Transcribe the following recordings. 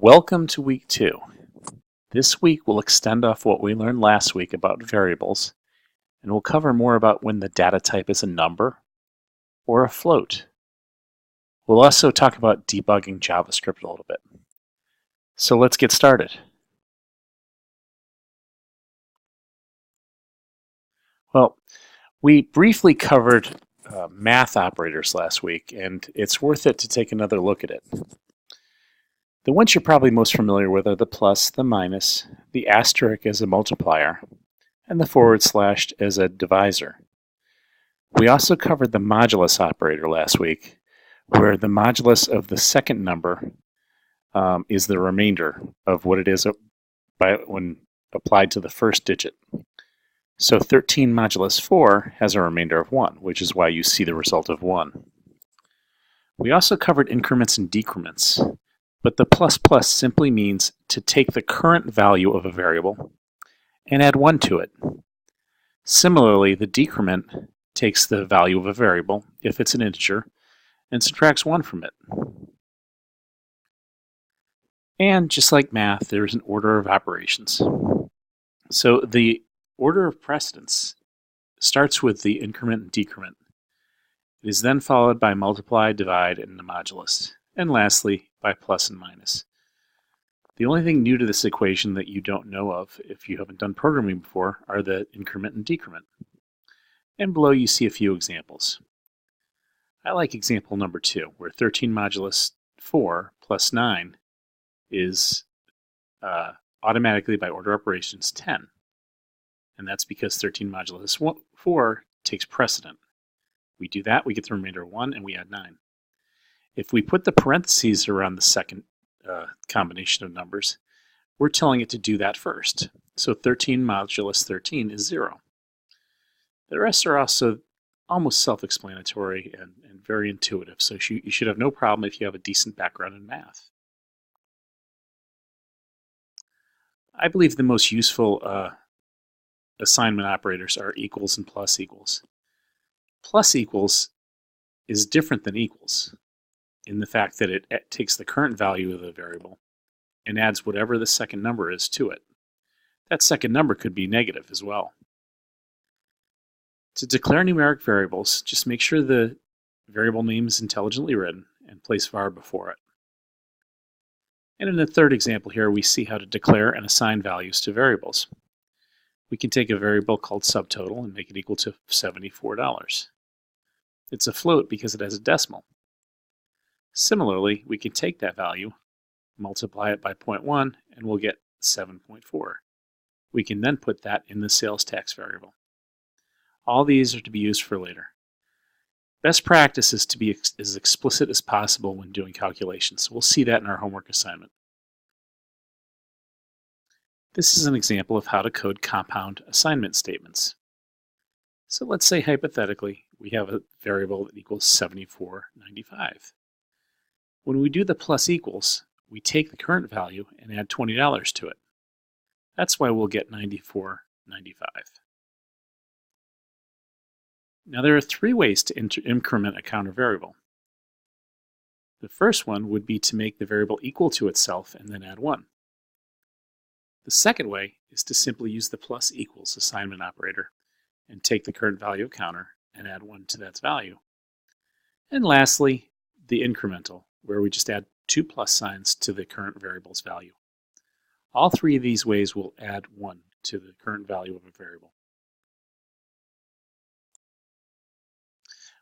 Welcome to week 2. This week we'll extend off what we learned last week about variables, and we'll cover more about when the data type is a number or a float. We'll also talk about debugging JavaScript a little bit. So let's get started. Well, we briefly covered math operators last week, and it's worth it to take another look at it. The ones you're probably most familiar with are the plus, the minus, the asterisk as a multiplier, and the forward slash as a divisor. We also covered the modulus operator last week, where the modulus of the second number is the remainder of what it is when applied to the first digit. So 13 modulus 4 has a remainder of 1, which is why you see the result of 1. We also covered increments and decrements, but the plus plus simply means to take the current value of a variable and add 1 to it. Similarly, the decrement takes the value of a variable, if it's an integer, and subtracts 1 from it. And just like math, there's an order of operations. So the order of precedence starts with the increment and decrement. It is then followed by multiply, divide, and the modulus, and lastly by plus and minus. The only thing new to this equation that you don't know of, if you haven't done programming before, are the increment and decrement. And below you see a few examples. I like example number 2, where 13 modulus 4 plus 9 is automatically by order operations 10. And that's because 13 modulus 4 takes precedent. We do that, we get the remainder of 1, and we add 9. If we put the parentheses around the second combination of numbers, we're telling it to do that first. So 13 modulus 13 is 0. The rest are also almost self-explanatory and very intuitive, so you should have no problem if you have a decent background in math. I believe the most useful assignment operators are equals and plus equals. Plus equals is different than equals in the fact that it takes the current value of the variable and adds whatever the second number is to it. That second number could be negative as well. To declare numeric variables, just make sure the variable name is intelligently written and place var before it. And in the third example here, we see how to declare and assign values to variables. We can take a variable called subtotal and make it equal to $74. It's a float because it has a decimal. Similarly, we can take that value, multiply it by 0.1, and we'll get 7.4. We can then put that in the sales tax variable. All these are to be used for later. Best practice is to be as explicit as possible when doing calculations. We'll see that in our homework assignment. This is an example of how to code compound assignment statements. So let's say hypothetically we have a variable that equals 74.95. When we do the plus equals, we take the current value and add $20 to it. That's why we'll get $94.95. Now there are 3 ways to increment a counter variable. The first one would be to make the variable equal to itself and then add 1. The second way is to simply use the plus equals assignment operator and take the current value of counter and add 1 to that value. And lastly, the incremental, where we just add 2 plus signs to the current variable's value. All 3 of these ways will add 1 to the current value of a variable.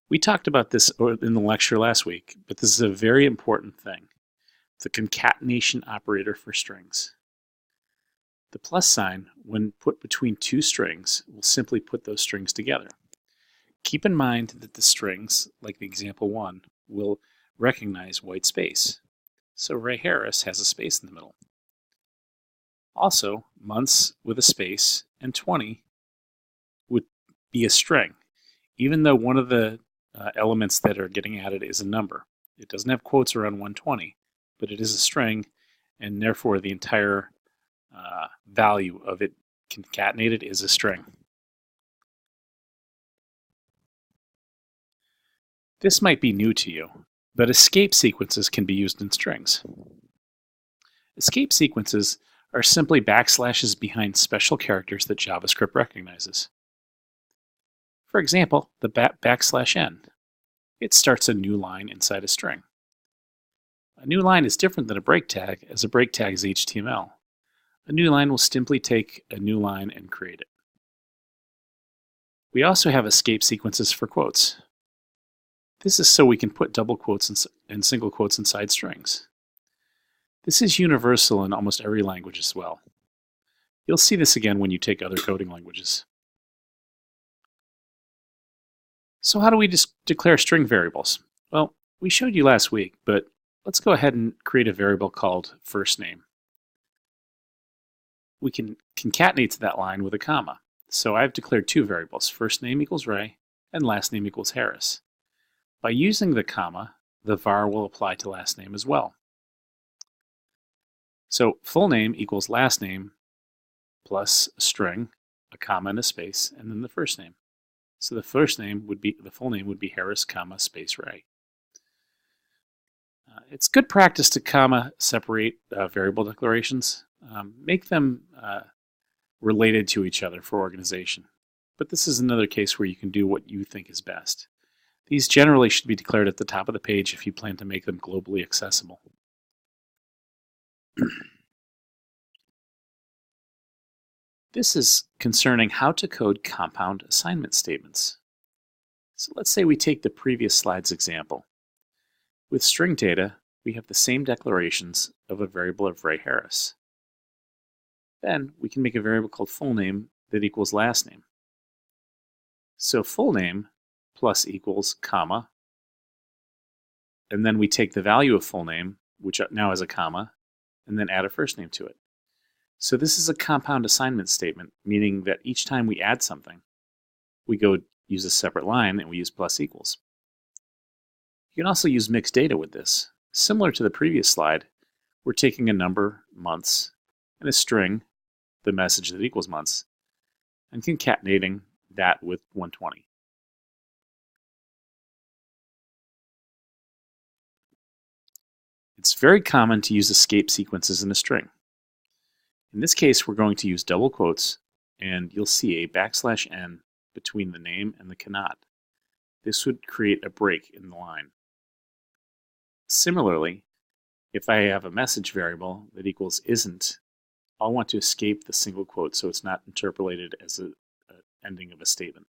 We talked about this in the lecture last week, but this is a very important thing. The concatenation operator for strings. The plus sign, when put between 2 strings, will simply put those strings together. Keep in mind that the strings, like the example 1, will recognize white space. So Ray Harris has a space in the middle. Also, months with a space and 20 would be a string, even though one of the elements that are getting added is a number. It doesn't have quotes around 120, but it is a string, and therefore the entire value of it concatenated is a string. This might be new to you, but escape sequences can be used in strings. Escape sequences are simply backslashes behind special characters that JavaScript recognizes. For example, the \n. It starts a new line inside a string. A new line is different than a break tag, as a break tag is HTML. A new line will simply take a new line and create it. We also have escape sequences for quotes. This is so we can put double quotes and single quotes inside strings. This is universal in almost every language as well. You'll see this again when you take other coding languages. So how do we declare string variables? Well, we showed you last week, but let's go ahead and create a variable called first name. We can concatenate that line with a comma. So I've declared two variables, first name equals Ray and last name equals Harris. By using the comma, the var will apply to last name as well. So full name equals last name plus a string, a comma and a space, and then the first name. So the full name would be Harris, comma, space Ray. It's good practice to comma separate variable declarations. Make them related to each other for organization. But this is another case where you can do what you think is best. These generally should be declared at the top of the page if you plan to make them globally accessible. This is concerning how to code compound assignment statements. So let's say we take the previous slide's example. With string data, we have the same declarations of a variable of Ray Harris. Then we can make a variable called full name that equals last name. So full name plus equals comma, and then we take the value of full name, which now has a comma, and then add a first name to it. So this is a compound assignment statement, meaning that each time we add something, we go use a separate line and we use plus equals. You can also use mixed data with this. Similar to the previous slide, we're taking a number, months, and a string, the message that equals months, and concatenating that with 120. It's very common to use escape sequences in a string. In this case, we're going to use double quotes, and you'll see a \n between the name and the cannot. This would create a break in the line. Similarly, if I have a message variable that equals isn't, I'll want to escape the single quote so it's not interpolated as an ending of a statement.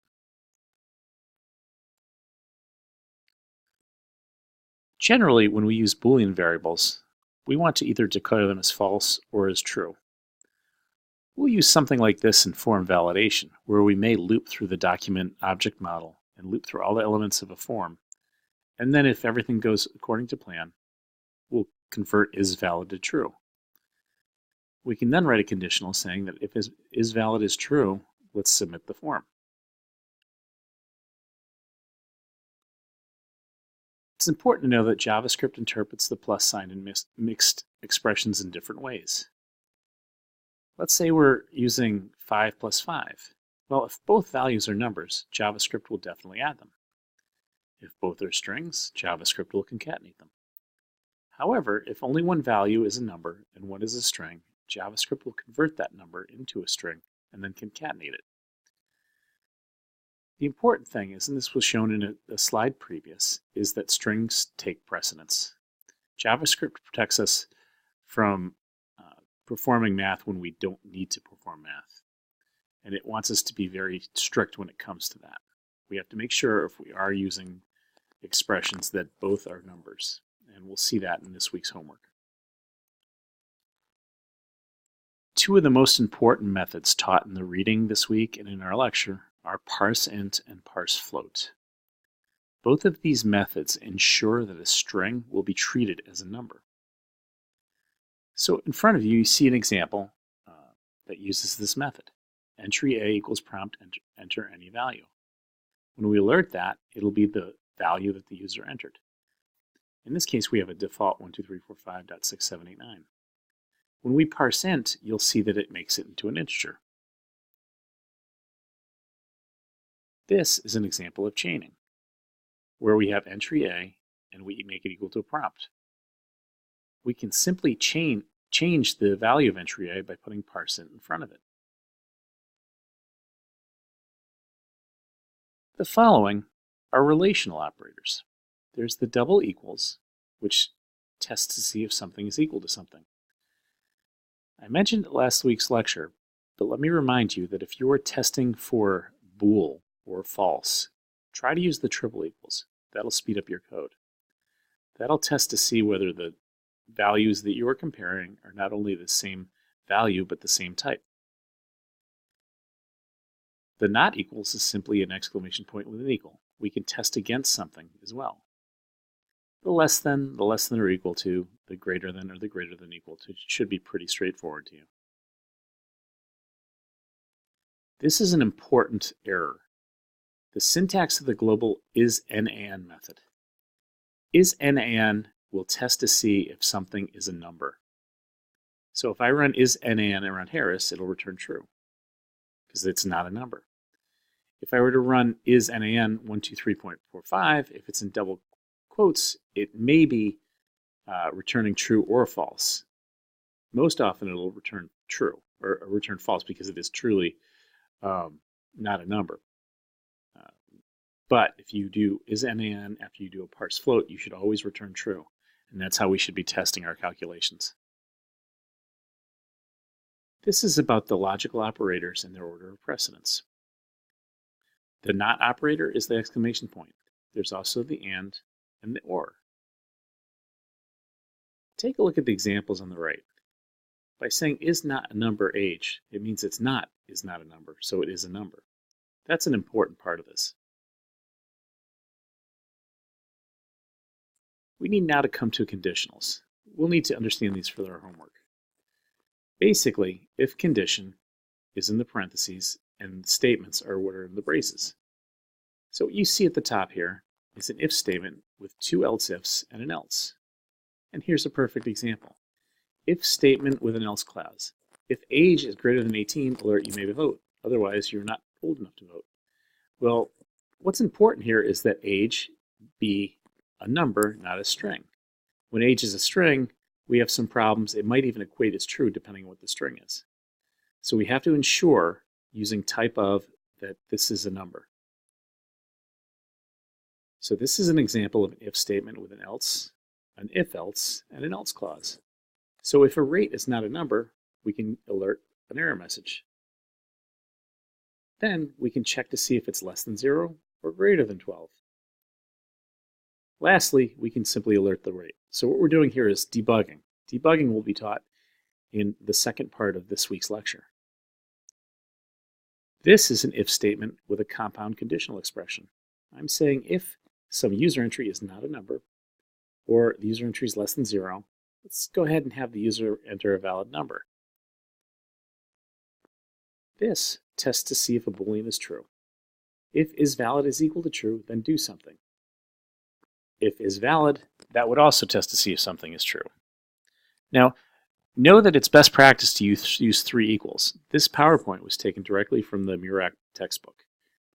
Generally, when we use Boolean variables, we want to either declare them as false or as true. We'll use something like this in form validation, where we may loop through the document object model and loop through all the elements of a form. And then if everything goes according to plan, we'll convert isValid to true. We can then write a conditional saying that if isValid is true, let's submit the form. It's important to know that JavaScript interprets the plus sign in mixed expressions in different ways. Let's say we're using 5 plus 5. Well, if both values are numbers, JavaScript will definitely add them. If both are strings, JavaScript will concatenate them. However, if only one value is a number and one is a string, JavaScript will convert that number into a string and then concatenate it. The important thing is, and this was shown in a slide previous, is that strings take precedence. JavaScript protects us from performing math when we don't need to perform math. And it wants us to be very strict when it comes to that. We have to make sure if we are using expressions that both are numbers. And we'll see that in this week's homework. Two of the most important methods taught in the reading this week and in our lecture are parseInt and parseFloat. Both of these methods ensure that a string will be treated as a number. So in front of you, you see an example that uses this method. Entry A equals prompt, enter any value. When we alert that, it'll be the value that the user entered. In this case, we have a default 12345.6789. When we parseInt, you'll see that it makes it into an integer. This is an example of chaining, where we have entry A and we make it equal to a prompt. We can simply chain change the value of entry A by putting parseInt in front of it. The following are relational operators. There's the double equals, which tests to see if something is equal to something. I mentioned it last week's lecture, but let me remind you that if you are testing for bool or false, try to use the triple equals. That'll speed up your code. That'll test to see whether the values that you are comparing are not only the same value, but the same type. The not equals is simply an exclamation point with an equal. We can test against something as well. The less than or equal to, the greater than or the greater than equal to. It should be pretty straightforward to you. This is an important error. The syntax of the global isNaN method. IsNaN will test to see if something is a number. So if I run isNaN around Harris, it'll return true, because it's not a number. If I were to run isNaN 123.45, if it's in double quotes, it may be returning true or false. Most often it'll return true, or return false, because it is truly not a number. But if you do isNaN after you do a parse float, you should always return true. And that's how we should be testing our calculations. This is about the logical operators and their order of precedence. The not operator is the exclamation point. There's also the and the or. Take a look at the examples on the right. By saying is not a number age, it means it's not is not a number, so it is a number. That's an important part of this. We need now to come to conditionals. We'll need to understand these for our homework. Basically, if condition is in the parentheses and statements are what are in the braces. So what you see at the top here is an if statement with two else ifs and an else. And here's a perfect example. If statement with an else clause. If age is greater than 18, alert you may vote. Otherwise, you're not old enough to vote. Well, what's important here is that age be a number, not a string. When age is a string, we have some problems. It might even equate as true depending on what the string is. So we have to ensure, using type of, that this is a number. So this is an example of an if statement with an else, an if else, and an else clause. So if a rate is not a number, we can alert an error message. Then we can check to see if it's less than 0 or greater than 12. Lastly, we can simply alert the rate. So what we're doing here is debugging. Debugging will be taught in the second part of this week's lecture. This is an if statement with a compound conditional expression. I'm saying if some user entry is not a number, or the user entry is less than 0, let's go ahead and have the user enter a valid number. This tests to see if a Boolean is true. If isValid is equal to true, then do something. If isValid, that would also test to see if something is true. Now, know that it's best practice to use 3 equals. This PowerPoint was taken directly from the Murak textbook,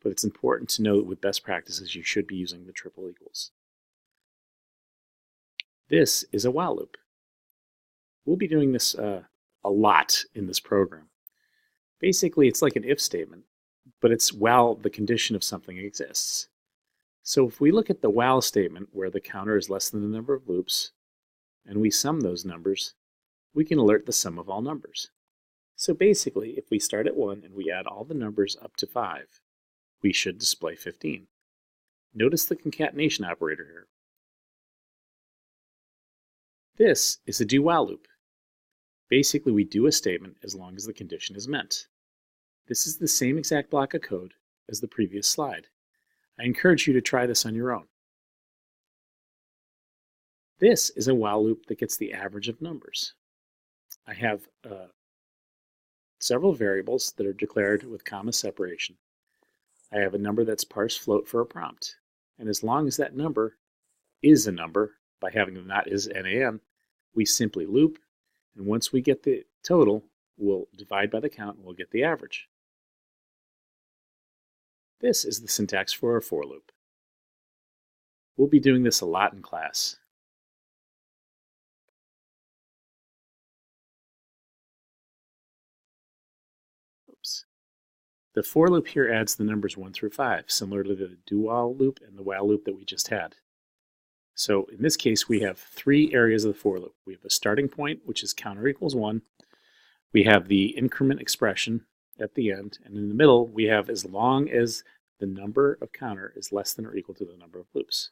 but it's important to know that with best practices you should be using the triple equals. This is a while loop. We'll be doing this a lot in this program. Basically, it's like an if statement, but it's while the condition of something exists. So if we look at the while statement where the counter is less than the number of loops, and we sum those numbers, we can alert the sum of all numbers. So basically, if we start at 1 and we add all the numbers up to 5, we should display 15. Notice the concatenation operator here. This is a do while loop. Basically, we do a statement as long as the condition is met. This is the same exact block of code as the previous slide. I encourage you to try this on your own. This is a while loop that gets the average of numbers. I have several variables that are declared with comma separation. I have a number that's parse float for a prompt. And as long as that number is a number, by having the not isNaN, we simply loop. And once we get the total, we'll divide by the count and we'll get the average. This is the syntax for a for loop. We'll be doing this a lot in class. The for loop here adds the numbers 1 through 5, similar to the do-while loop and the while loop that we just had. So in this case, we have 3 areas of the for loop. We have a starting point, which is counter equals 1. We have the increment expression at the end, and in the middle, we have as long as the number of counter is less than or equal to the number of loops.